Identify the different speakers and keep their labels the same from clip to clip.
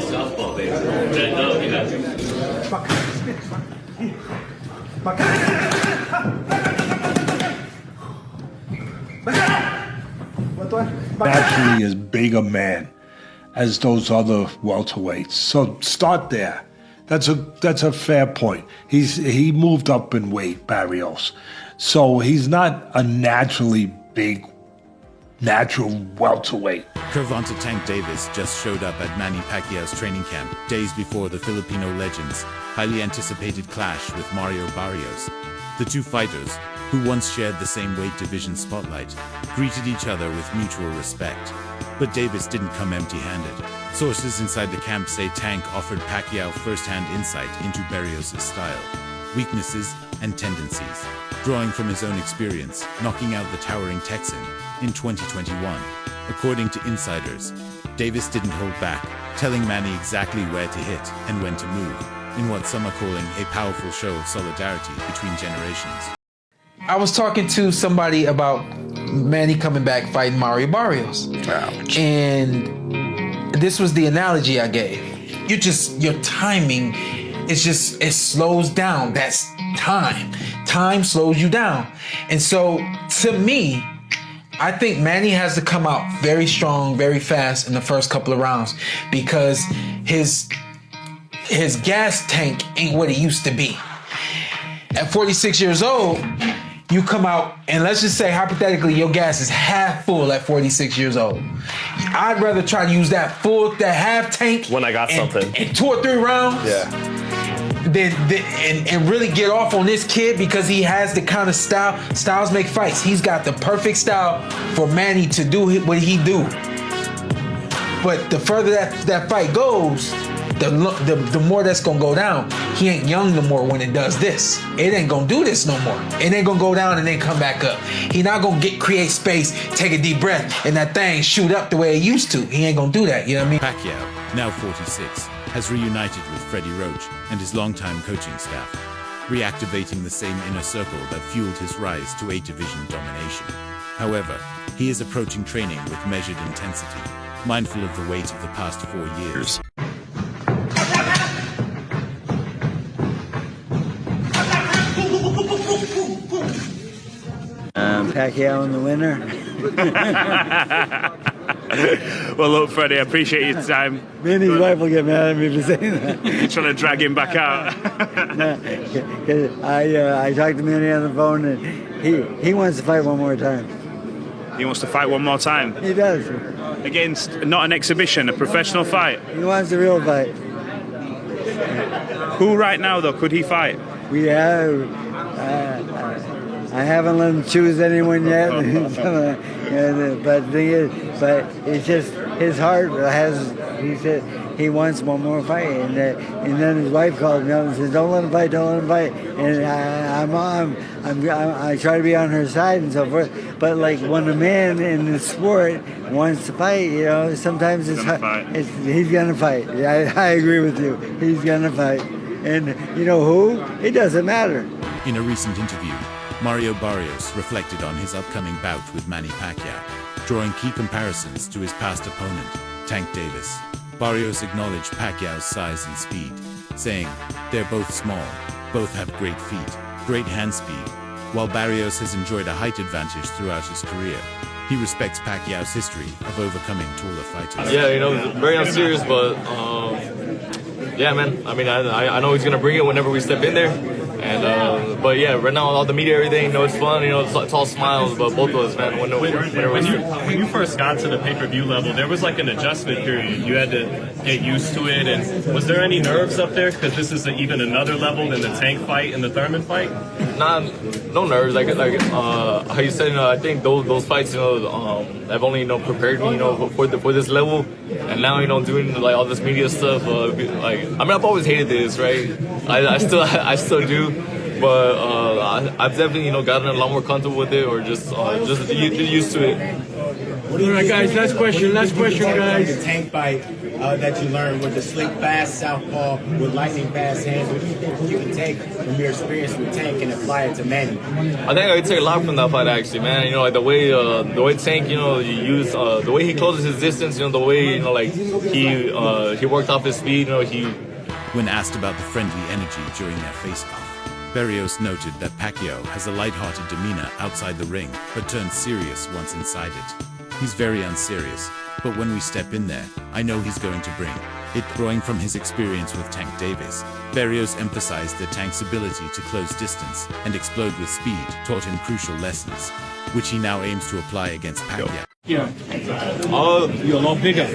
Speaker 1: Softball, baby.
Speaker 2: Naturally as big a man as those other welterweights. So start there. That's a fair point. He moved up in weight, Barrios. So he's not a naturally big, natural welterweight.
Speaker 3: Gervonta Tank Davis just showed up at Manny Pacquiao's training camp days before the Filipino legend's highly anticipated clash with Mario Barrios. The two fighters, who once shared the same weight division spotlight, greeted each other with mutual respect. But Davis didn't come empty-handed. Sources inside the camp say Tank offered Pacquiao first-hand insight into Barrios' style, weaknesses, and tendencies, drawing from his own experience, knocking out the towering Texan in 2021. According to insiders, Davis didn't hold back, telling Manny exactly where to hit and when to move, in what some are calling a powerful show of solidarity between generations.
Speaker 4: I was talking to somebody about Manny coming back fighting Mario Barrios.
Speaker 2: Ouch.
Speaker 4: And this was the analogy I gave. Your timing, it slows down. That's time. Time slows you down. And so to me, I think Manny has to come out very strong, very fast in the first couple of rounds because his gas tank ain't what it used to be. At 46 years old, you come out and let's just say hypothetically your gas is half full at 46 years old. I'd rather try to use that half tank
Speaker 5: when I got something
Speaker 4: in 2 or 3 rounds.
Speaker 5: Yeah.
Speaker 4: And really get off on this kid because he has the kind of style. Styles make fights. He's got the perfect style for Manny to do what he do. But the further that fight goes, the more that's gonna go down. He ain't young no more when it does this. It ain't gonna do this no more. It ain't gonna go down and then come back up. He not gonna create space, take a deep breath, and that thing shoot up the way it used to. He ain't gonna do that, you know what I mean?
Speaker 3: Pacquiao, now 46, has reunited with Freddie Roach and his longtime coaching staff, reactivating the same inner circle that fueled his rise to 8-division domination. However, he is approaching training with measured intensity, mindful of the weight of the past 4 years.
Speaker 6: Pacquiao in the winner.
Speaker 5: Well, look, Freddie, I appreciate your time.
Speaker 6: Me and his wife will get mad at me for saying that.
Speaker 5: You're trying to drag him back out.
Speaker 6: No, 'cause I talked to Manny on the phone, and he wants to fight one more time.
Speaker 5: He wants to fight one more time.
Speaker 6: He does.
Speaker 5: Against not an exhibition, a professional fight.
Speaker 6: He wants a real fight.
Speaker 5: Who right now, though, could he fight?
Speaker 6: We have. I haven't let him choose anyone yet. But the thing is, it's just his heart has. He said he wants one more fight, and then his wife called me up and said, "Don't let him fight, don't let him fight." And I try to be on her side and so forth. But like when a man in the sport wants to fight, you know, sometimes he's gonna fight. I agree with you. He's gonna fight, and you know who? It doesn't matter.
Speaker 3: In a recent interview, Mario Barrios reflected on his upcoming bout with Manny Pacquiao, drawing key comparisons to his past opponent, Tank Davis. Barrios acknowledged Pacquiao's size and speed, saying, "They're both small, both have great feet, great hand speed." While Barrios has enjoyed a height advantage throughout his career, he respects Pacquiao's history of overcoming taller fighters.
Speaker 7: Yeah, you know, very unserious, but yeah, man. I mean, I know he's gonna bring it whenever we step in there. And but yeah, right now all the media, everything, you know, it's fun, you know, it's all smiles, but both of us, man.
Speaker 8: When you first got to the pay-per-view level, there was like an adjustment period. You had to get used to it, and was there any nerves up there? Because this is even another level than the Tank fight and the Thurman fight.
Speaker 7: Nah, no nerves. Like how you said, I think those fights, you know, have only, you know, prepared me, you know, for this level, and now, you know, doing like all this media stuff. Like, I mean, I've always hated this, right? I still do. But I've definitely, you know, gotten a lot more comfortable with it, or just used to it.
Speaker 1: All right, guys, last question, guys.
Speaker 9: The Tank fight that you learned with the slick, fast southpaw with lightning fast hands. What do you think you can take from your experience with Tank and apply it to Manny?
Speaker 7: I think I could take a lot from that fight, actually, man. You know, like the way Tank, you know, you use the way he closes his distance. You know, the way, you know, like he worked off his speed. You know,
Speaker 3: When asked about the friendly energy during their face-off, Barrios noted that Pacquiao has a light-hearted demeanor outside the ring, but turns serious once inside it. He's very unserious, but when we step in there, I know he's going to bring it. Drawing from his experience with Tank Davis, Barrios emphasized that Tank's ability to close distance and explode with speed taught him crucial lessons, which he now aims to apply against Pacquiao.
Speaker 8: Yeah. You're a lot bigger.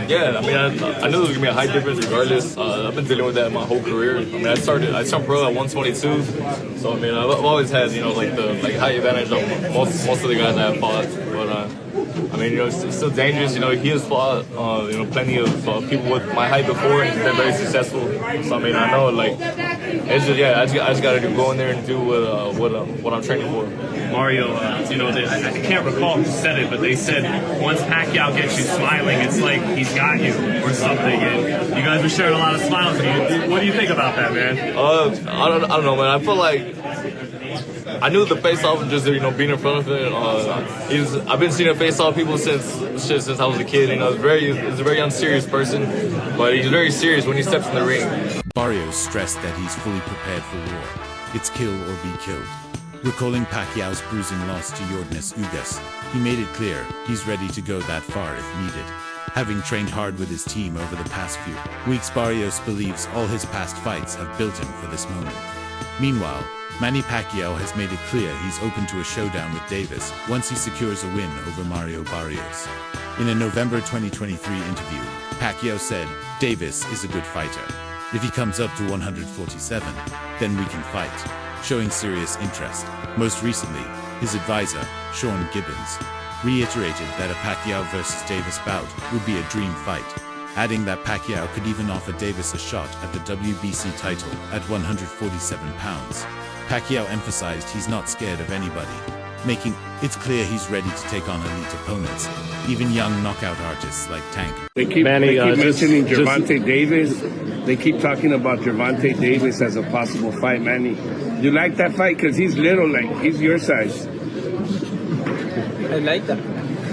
Speaker 7: Yeah, I mean, I knew there was gonna be a height difference regardless. I've been dealing with that my whole career. I mean, I turned pro at 122, so I mean, I've always had, you know, like the height advantage on most of the guys that I've fought. But I mean, you know, it's still dangerous. You know, he has fought, you know, plenty of people with my height before, and he's been very successful. So I mean, I know, like, it's just, yeah, I just gotta go in there and do what I'm training for.
Speaker 8: Mario, you know, I can't recall who said it, but they said once Pacquiao gets you smiling, it's like he's got you or something. And you guys were sharing a lot of smiles. What do you think about that, man?
Speaker 7: I don't know, man. I feel like I knew the face-off just, you know, being in front of him. I've been seeing a face-off people since I was a kid. You know, he's a very unserious person, but he's very serious when he steps in the ring.
Speaker 3: Barrios stressed that he's fully prepared for war. It's kill or be killed. Recalling Pacquiao's bruising loss to Yordenis Ugas, he made it clear he's ready to go that far if needed. Having trained hard with his team over the past few weeks, Barrios believes all his past fights have built him for this moment. Meanwhile, Manny Pacquiao has made it clear he's open to a showdown with Davis once he secures a win over Mario Barrios. In a November 2023 interview, Pacquiao said, "Davis is a good fighter. If he comes up to 147, then we can fight," showing serious interest. Most recently, his advisor, Sean Gibbons, reiterated that a Pacquiao versus Davis bout would be a dream fight, adding that Pacquiao could even offer Davis a shot at the WBC title at 147 pounds. Pacquiao emphasized he's not scared of anybody, making it clear he's ready to take on elite opponents, even young knockout artists like Tank.
Speaker 10: They keep mentioning Gervonta Davis. They keep talking about Gervonta Davis as a possible fight, Manny. You like that fight? Because he's little, like, he's your size.
Speaker 11: I like that.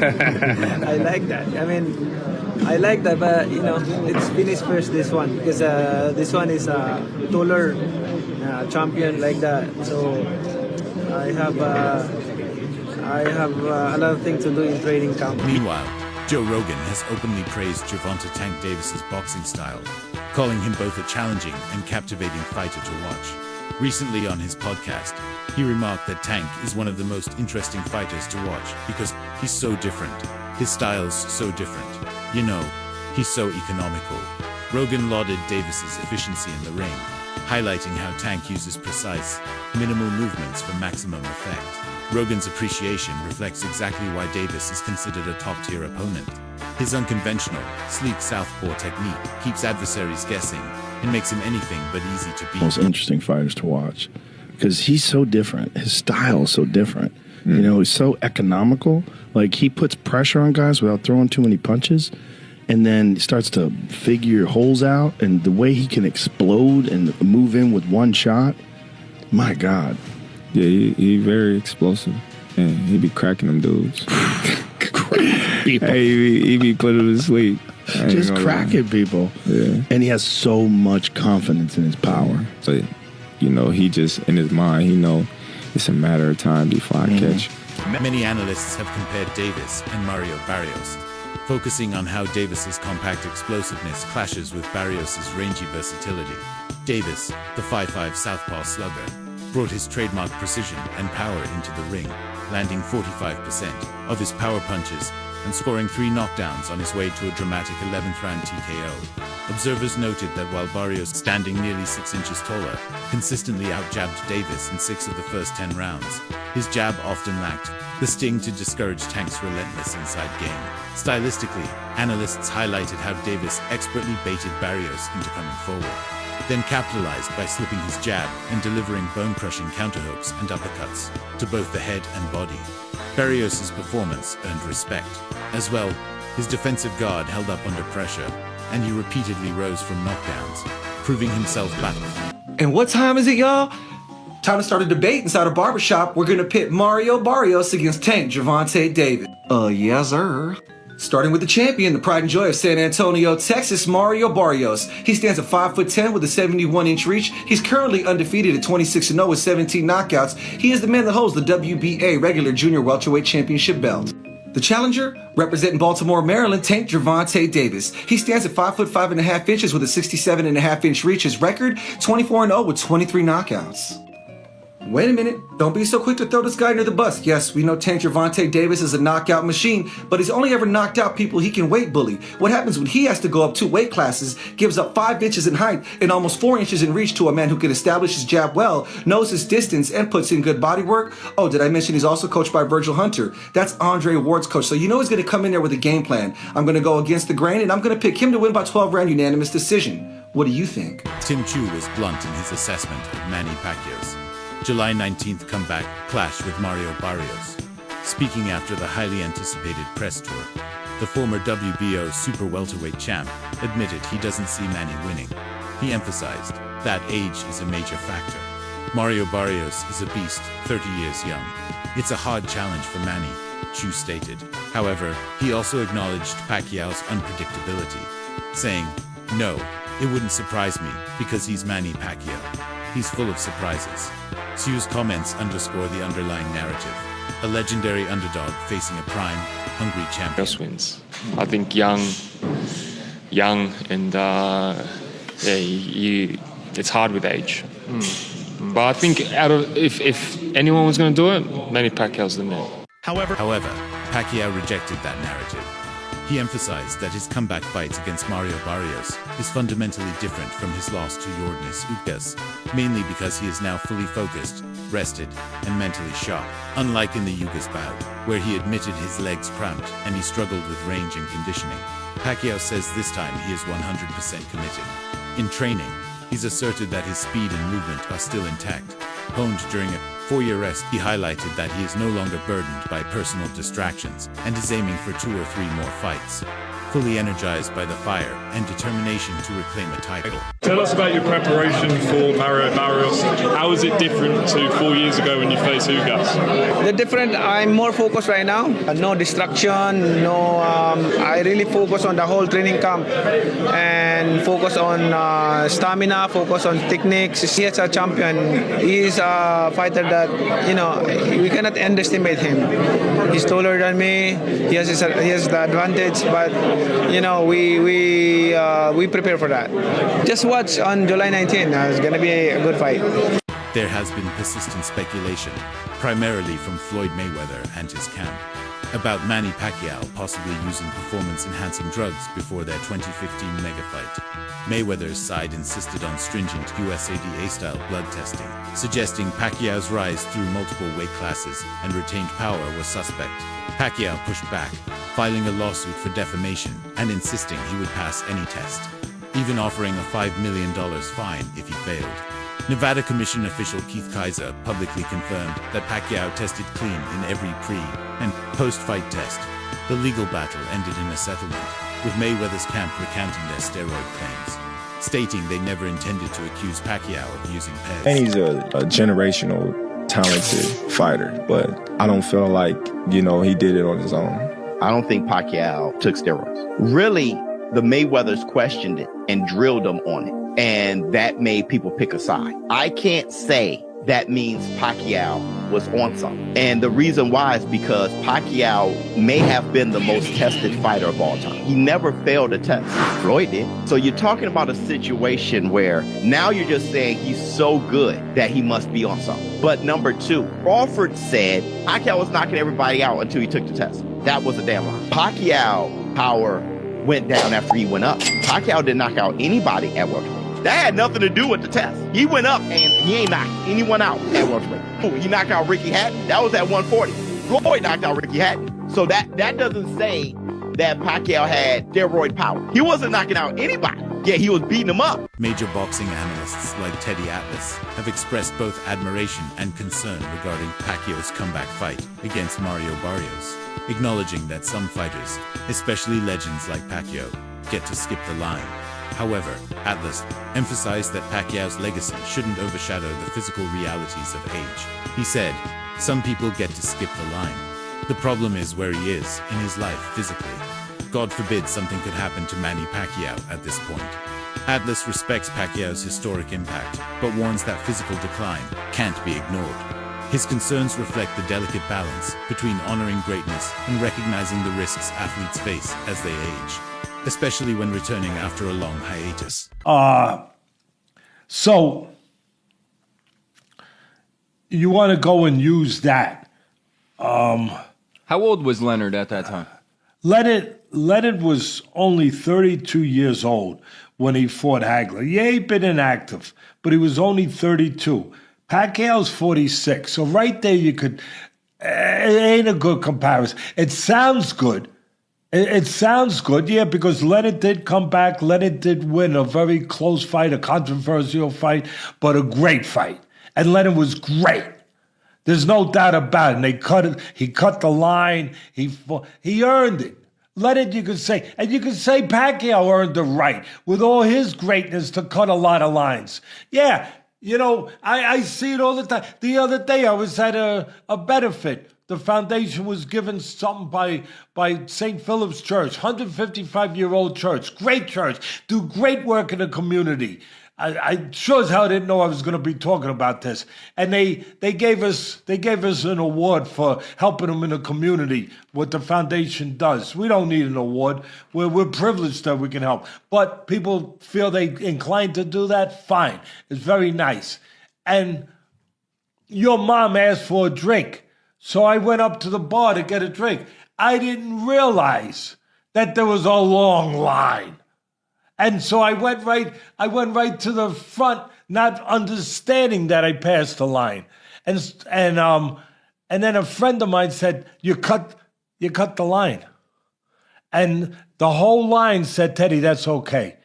Speaker 11: I like that. I mean, I like that, but, you know, it's finish first, this one, because this one is a taller champion like that. So I have a lot of things to do in training camp.
Speaker 3: Meanwhile, Joe Rogan has openly praised Gervonta Tank Davis's boxing style, calling him both a challenging and captivating fighter to watch. Recently on his podcast, he remarked that Tank is one of the most interesting fighters to watch because he's so different. His style's so different. You know, he's so economical. Rogan lauded Davis's efficiency in the ring, highlighting how Tank uses precise, minimal movements for maximum effect. Rogan's appreciation reflects exactly why Davis is considered a top-tier opponent. His unconventional, sleek southpaw technique keeps adversaries guessing and makes him anything but easy to beat.
Speaker 12: Most interesting fighters to watch because he's so different. His style is so different. You know, he's so economical. Like, he puts pressure on guys without throwing too many punches, and then starts to figure holes out, and the way he can explode and move in with one shot, my God.
Speaker 13: Yeah, he very explosive. And he be cracking them dudes. Hey, he be putting them to sleep.
Speaker 12: Just cracking people.
Speaker 13: Yeah.
Speaker 12: And he has so much confidence in his power.
Speaker 13: So, you know, he just, in his mind, he know it's a matter of time before I catch.
Speaker 3: Many analysts have compared Davis and Mario Barrios, focusing on how Davis's compact explosiveness clashes with Barrios's rangy versatility. Davis, the 5'5" southpaw slugger, brought his trademark precision and power into the ring, landing 45% of his power punches and scoring 3 knockdowns on his way to a dramatic 11th round TKO. Observers noted that while Barrios, standing nearly 6 inches taller, consistently outjabbed Davis in 6 of the first 10 rounds, his jab often lacked the sting to discourage Tank's relentless inside game. Stylistically, analysts highlighted how Davis expertly baited Barrios into coming forward, then capitalized by slipping his jab and delivering bone-crushing counterhooks and uppercuts to both the head and body. Barrios' performance earned respect. As well, his defensive guard held up under pressure, and he repeatedly rose from knockdowns, proving himself battlefied.
Speaker 14: And what time is it, y'all? Time to start a debate inside a barbershop. We're gonna pit Mario Barrios against Tank Gervonta Davis. Yes, sir. Starting with the champion, the pride and joy of San Antonio, Texas, Mario Barrios. He stands at 5'10" with a 71-inch reach. He's currently undefeated at 26-0 with 17 knockouts. He is the man that holds the WBA regular junior welterweight championship belt. The challenger, representing Baltimore, Maryland, Tank Gervonta Davis. He stands at 5'5.5" with a 67.5-inch reach. His record, 24-0 with 23 knockouts. Wait a minute, don't be so quick to throw this guy under the bus. Yes, we know Tank Gervonta Davis is a knockout machine, but he's only ever knocked out people he can weight bully. What happens when he has to go up 2 weight classes, gives up 5 inches in height and almost 4 inches in reach to a man who can establish his jab well, knows his distance, and puts in good body work? Oh, did I mention he's also coached by Virgil Hunter? That's Andre Ward's coach, so you know he's going to come in there with a game plan. I'm going to go against the grain, and I'm going to pick him to win by 12-round unanimous decision. What do you think?
Speaker 3: Tim Chu was blunt in his assessment of Manny Pacquiao's July 19th comeback clash with Mario Barrios. Speaking after the highly anticipated press tour, the former WBO super welterweight champ admitted he doesn't see Manny winning. He emphasized that age is a major factor. Mario Barrios is a beast, 30 years young. It's a hard challenge for Manny, Chu stated. However, he also acknowledged Pacquiao's unpredictability, saying, "No, it wouldn't surprise me because he's Manny Pacquiao. He's full of surprises." Chu's comments underscore the underlying narrative. A legendary underdog facing a prime, hungry champion.
Speaker 15: Wins. I think young, and it's hard with age. But I think if anyone was going to do it, Manny Pacquiao's the man.
Speaker 3: However, Pacquiao rejected that narrative. He emphasized that his comeback fight against Mario Barrios is fundamentally different from his loss to Yordenis Ugas, mainly because he is now fully focused, rested, and mentally sharp. Unlike in the Ugas bout, where he admitted his legs cramped and he struggled with range and conditioning, Pacquiao says this time he is 100% committed. In training, he's asserted that his speed and movement are still intact. Honed during a 4-year rest, he highlighted that he is no longer burdened by personal distractions and is aiming for 2 or 3 more fights. Fully energized by the fire and determination to reclaim a title.
Speaker 8: Tell us about your preparation for Mario Barrios. How is it different to 4 years ago when you faced Ugas?
Speaker 11: The different, I'm more focused right now. No distraction, I really focus on the whole training camp and focus on stamina, focus on techniques. He is a champion. He is a fighter that, we cannot underestimate him. He's taller than me. He has the advantage, but we prepare for that. Just watch on July 19th. It's going to be a good fight.
Speaker 3: There has been persistent speculation, primarily from Floyd Mayweather and his camp, about Manny Pacquiao possibly using performance-enhancing drugs before their 2015 mega fight. Mayweather's side insisted on stringent USADA-style blood testing, suggesting Pacquiao's rise through multiple weight classes and retained power was suspect. Pacquiao pushed back, filing a lawsuit for defamation and insisting he would pass any test, even offering a $5 million fine if he failed. Nevada Commission official Keith Kaiser publicly confirmed that Pacquiao tested clean in every pre- and post-fight test. The legal battle ended in a settlement, with Mayweather's camp recanting their steroid claims, stating they never intended to accuse Pacquiao of using PEDs.
Speaker 13: And he's a generational, talented fighter, but I don't feel like, he did it on his own.
Speaker 16: I don't think Pacquiao took steroids. Really, the Mayweathers questioned it and drilled him on it, and that made people pick a side. I can't say that means Pacquiao was on something. And the reason why is because Pacquiao may have been the most tested fighter of all time. He never failed a test. Floyd did. So you're talking about a situation where now you're just saying he's so good that he must be on something. But number 2, Crawford said Pacquiao was knocking everybody out until he took the test. That was a damn lie. Pacquiao power went down after he went up. Pacquiao didn't knock out anybody at welterweight. That had nothing to do with the test. He went up and he ain't knocked anyone out at welterweight. He knocked out Ricky Hatton. That was at 140. Floyd knocked out Ricky Hatton. So that doesn't say that Pacquiao had steroid power. He wasn't knocking out anybody. Yeah, he was beating him up.
Speaker 3: Major boxing analysts like Teddy Atlas have expressed both admiration and concern regarding Pacquiao's comeback fight against Mario Barrios, acknowledging that some fighters, especially legends like Pacquiao, get to skip the line. However, Atlas emphasized that Pacquiao's legacy shouldn't overshadow the physical realities of age. He said, "Some people get to skip the line. The problem is where he is in his life physically. God forbid something could happen to Manny Pacquiao at this point." Atlas respects Pacquiao's historic impact, but warns that physical decline can't be ignored. His concerns reflect the delicate balance between honoring greatness and recognizing the risks athletes face as they age, especially when returning after a long hiatus.
Speaker 2: So you want to go and use that.
Speaker 17: How old was Leonard at that time?
Speaker 2: Leonard was only 32 years old when he fought Hagler. Yeah, he'd been inactive, but he was only 32. Pacquiao's 46. So right there you could, it ain't a good comparison. It sounds good. It sounds good, yeah, because Leonard did come back. Leonard did win a very close fight, a controversial fight, but a great fight. And Leonard was great. There's no doubt about it. And he cut the line. He earned it. Leonard, you could say, and you could say Pacquiao earned the right with all his greatness to cut a lot of lines. Yeah, you know, I see it all the time. The other day I was at a benefit. The foundation was given something by St. Philip's Church, 155-year-old church, great church, do great work in the community. I sure as hell didn't know I was going to be talking about this. And they gave us an award for helping them in the community, what the foundation does. We don't need an award. We're privileged that we can help. But people feel they inclined to do that, fine. It's very nice. And your mom asked for a drink. So I went up to the bar to get a drink. I didn't realize that there was a long line. And so I went right to the front, not understanding that I passed the line. And then a friend of mine said, you cut the line. And the whole line said, "Teddy, that's okay."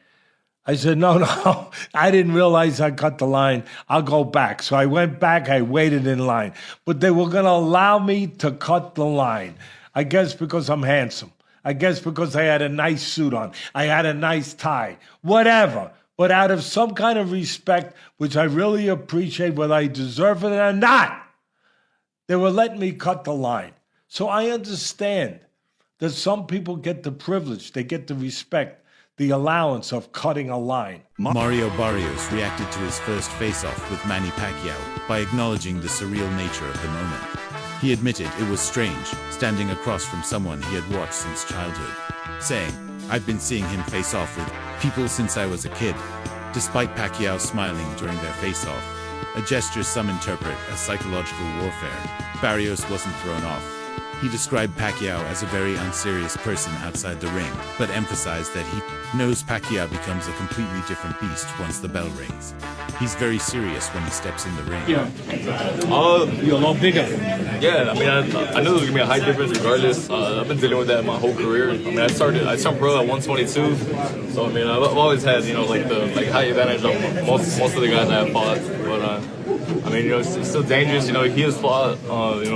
Speaker 2: I said, no, I didn't realize I cut the line. I'll go back. So I went back, I waited in line. But they were going to allow me to cut the line. I guess because I'm handsome. I guess because I had a nice suit on. I had a nice tie. Whatever. But out of some kind of respect, which I really appreciate, whether I deserve it or not, they were letting me cut the line. So I understand that some people get the privilege, they get the respect, the allowance of cutting a line.
Speaker 3: Mario Barrios reacted to his first face-off with Manny Pacquiao by acknowledging the surreal nature of the moment. He admitted it was strange, standing across from someone he had watched since childhood, saying, "I've been seeing him face off with people since I was a kid." Despite Pacquiao smiling during their face-off, a gesture some interpret as psychological warfare, Barrios wasn't thrown off. He described Pacquiao as a very unserious person outside the ring, but emphasized that he knows Pacquiao becomes a completely different beast once the bell rings. He's very serious when he steps in the ring.
Speaker 1: Yeah. You're a lot bigger.
Speaker 7: Yeah, I mean, I knew there was going to be a height difference regardless. I've been dealing with that my whole career. I mean, I turned pro at 122. So, I mean, I've always had, like height advantage on most of the guys I have fought. But, I mean, it's still dangerous. He has fought,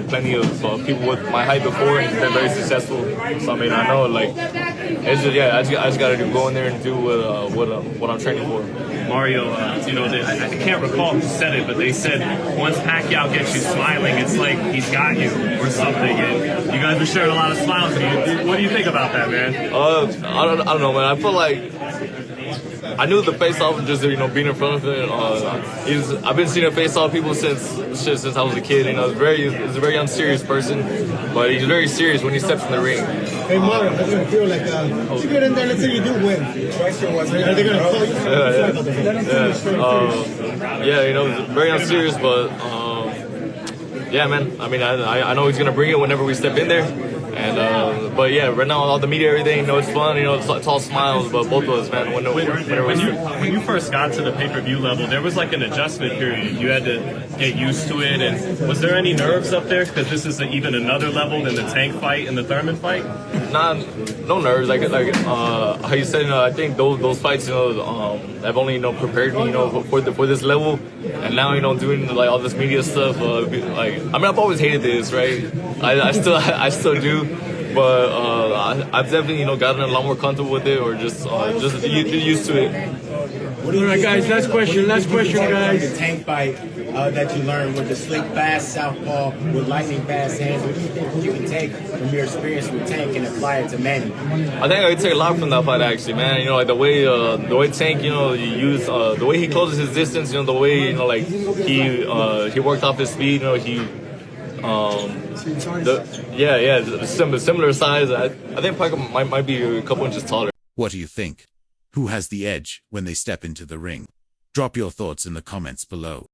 Speaker 7: plenty of people with my height before and he's been very successful. So, I mean, I know, it's just, I just got to go in there and do what I'm training for.
Speaker 8: Mario, I can't recall who said it, but they said once Pacquiao gets you smiling, it's like he's got you or something. And you guys are sharing a lot of smiles. What do you think about that, man?
Speaker 7: I don't know, man. I feel like I knew the face-off just being in front of him. I've been seeing him face-off people since I was a kid. He's a very unserious person, but he's very serious when he steps in the ring.
Speaker 9: Hey Mario, how do you feel like you get in there? Let's say you do win. Are they gonna call you?
Speaker 7: Very unserious, but yeah, man. I mean, I know he's gonna bring it whenever we step in there. And but yeah, right now all the media, everything, it's fun. It's all smiles. But both of us, man,
Speaker 8: When you first got to the pay-per-view level, there was like an adjustment period. You had to get used to it. And was there any nerves up there? Because this is even another level than the Tank fight and the Thurman fight.
Speaker 7: No nerves. Like how you said, I think those fights, have only prepared me, for this level. And now, doing like all this media stuff. I've always hated this, right? I still do. But I've definitely, gotten a lot more comfortable with it, or just used to it.
Speaker 9: All right, guys. Last question, guys. The Tank fight that you learned with the slick, fast southpaw with lightning fast hands. What do you think you can take from your experience with Tank and apply it to Manny?
Speaker 7: I think I could take a lot from that fight, actually, man. Like the way Tank, you use the way he closes his distance. The way he worked off his speed. Similar size. I think Pacquiao might be a couple inches taller.
Speaker 3: What do you think? Who has the edge when they step into the ring? Drop your thoughts in the comments below.